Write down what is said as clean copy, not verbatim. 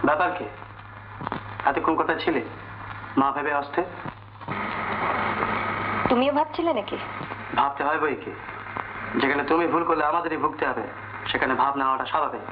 ব্যাপার কি? এতক্ষণ কোথায় ছিলে? মা ভেবে আসতে। তুমিও ভাবছিলে নাকি? ভাবতে হয় বই কি, যেখানে তুমি ভুল করলে আমাদেরই ভুগতে হবে, সেখানে ভাব নেওয়াটা স্বাভাবিক।